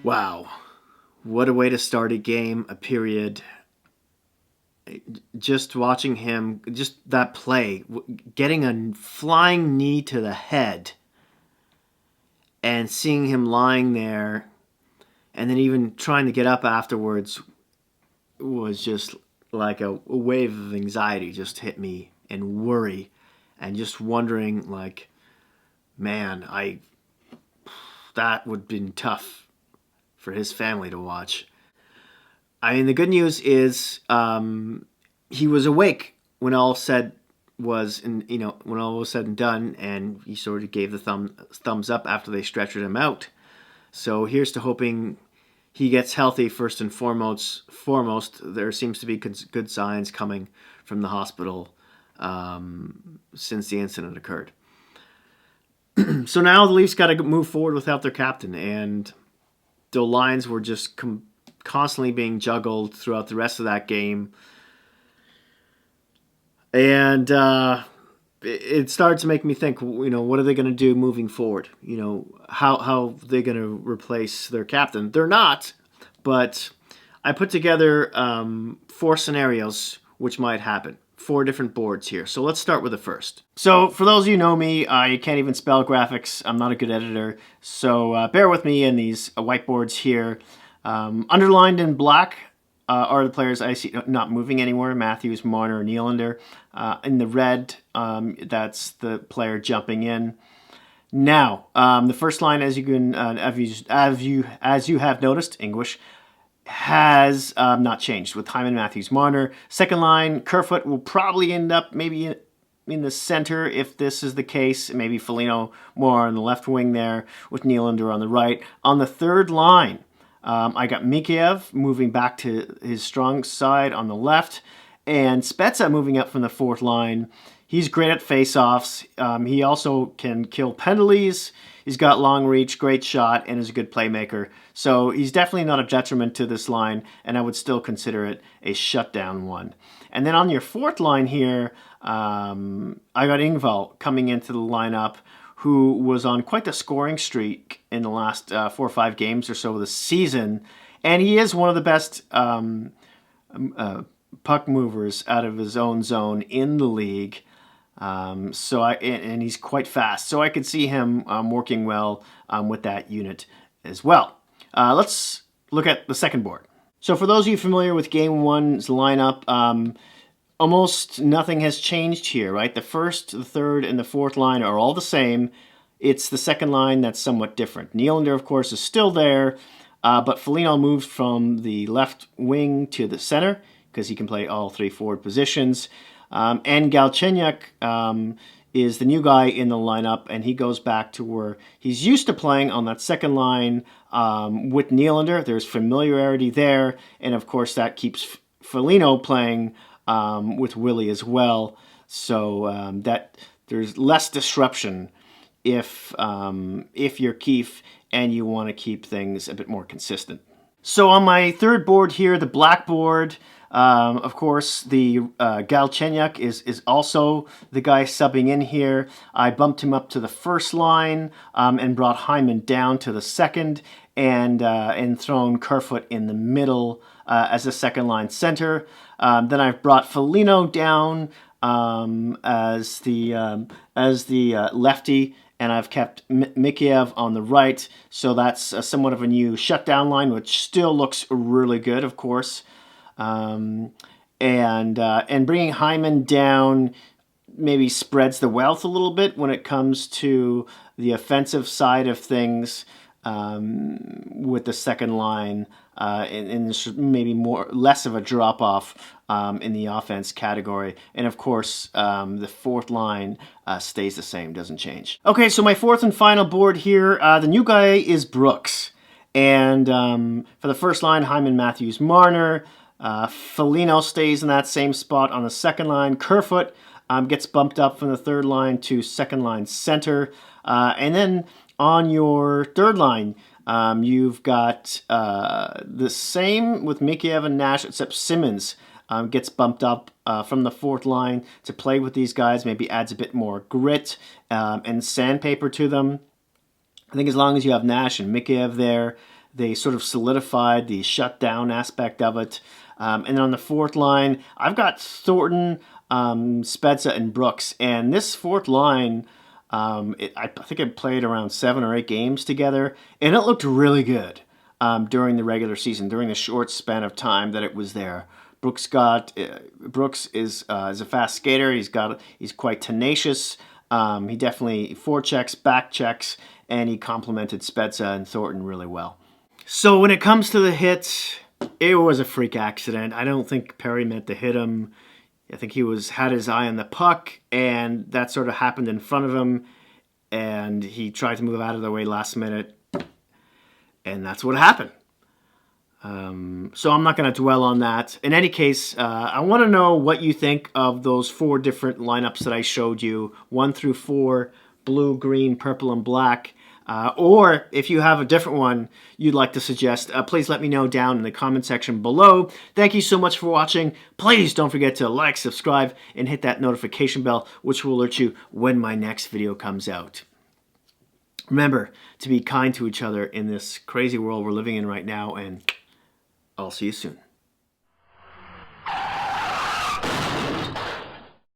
Wow. What a way to start a game, a period. Just watching him, just that play, getting a flying knee to the head and seeing him lying there and then even trying to get up afterwards was just like a wave of anxiety just hit me and worry and just wondering like, man, that would have been tough for his family to watch. I mean, the good news is he was awake when all said was, and when all was said and done, and he sort of gave the thumbs up after they stretchered him out. So here's to hoping he gets healthy first and foremost. There seems to be good signs coming from the hospital since the incident occurred. So now the Leafs got to move forward without their captain, and the lines were just constantly being juggled throughout the rest of that game. And it started to make me think, what are they going to do moving forward? How are they going to replace their captain? They're not, but I put together 4 scenarios which might happen. 4 different boards here. So let's start with the first. So for those of you who know me, I can't even spell graphics. I'm not a good editor. So bear with me in these whiteboards here. Underlined in black are the players I see not moving anywhere. Matthews, Marner, Nylander. In the red, that's the player jumping in. Now, the first line, as you have noticed, English, has not changed with Hyman, Matthews, Marner. Second line, Kerfoot will probably end up maybe in the center if this is the case. Maybe Foligno more on the left wing there with Nylander on the right. On the third line, I got Mikheyev moving back to his strong side on the left, and Spezza moving up from the fourth line. He's great at face-offs. He also can kill penalties. He's got long reach, great shot, and is a good playmaker. So he's definitely not a detriment to this line, and I would still consider it a shutdown one. And then on your fourth line here, I got Engvall coming into the lineup, who was on quite the scoring streak in the last 4 or 5 games or so of the season. And he is one of the best puck movers out of his own zone in the league. And he's quite fast. So I could see him working well with that unit as well. Let's look at the second board. So for those of you familiar with Game 1's lineup, almost nothing has changed here, right? The first, the third, and the fourth line are all the same. It's the second line that's somewhat different. Nylander, of course, is still there, but Foligno moves from the left wing to the center because he can play all 3 forward positions. And Galchenyuk is the new guy in the lineup, and he goes back to where he's used to playing on that second line with Nylander. There's familiarity there, and of course that keeps Foligno playing with Willie as well, so that there's less disruption if you're Keefe and you want to keep things a bit more consistent. So on my third board here, the black board, of course, the Galchenyuk is also the guy subbing in here. I bumped him up to the first line and brought Hyman down to the second, and thrown Kerfoot in the middle as a second line center. Then I've brought Foligno down as the lefty, and I've kept Mikheyev on the right. So that's somewhat of a new shutdown line, which still looks really good, of course. And bringing Hyman down maybe spreads the wealth a little bit when it comes to the offensive side of things with the second line, and there's maybe less of a drop off in the offense category. And of course, the fourth line stays the same, doesn't change. Okay, so my fourth and final board here, the new guy is Brooks. And for the first line, Hyman, Matthews, Marner. Foligno stays in that same spot on the second line. Kerfoot gets bumped up from the third line to second line center. And then on your third line, you've got the same with Mikheyev and Nash, except Simmons gets bumped up from the fourth line to play with these guys, maybe adds a bit more grit and sandpaper to them. I think as long as you have Nash and Mikheyev there, They sort of solidified the shutdown aspect of it. And then on the fourth line, I've got Thornton, Spezza, and Brooks. And this fourth line, I think it played around 7 or 8 games together, and it looked really good during the regular season, during the short span of time that it was there. Brooks is a fast skater. He's quite tenacious. He definitely forechecks, back checks, and he complemented Spezza and Thornton really well. So when it comes to the hits, it was a freak accident. I don't think Perry meant to hit him. I think he had his eye on the puck, and that sort of happened in front of him, and he tried to move out of the way last minute, and that's what happened. So I'm not going to dwell on that. In any case, I want to know what you think of those 4 different lineups that I showed you, 1 through 4, blue, green, purple, and black. Or if you have a different one you'd like to suggest, please let me know down in the comment section below. Thank you so much for watching. Please don't forget to like, subscribe, and hit that notification bell, which will alert you when my next video comes out. Remember to be kind to each other in this crazy world we're living in right now, and I'll see you soon.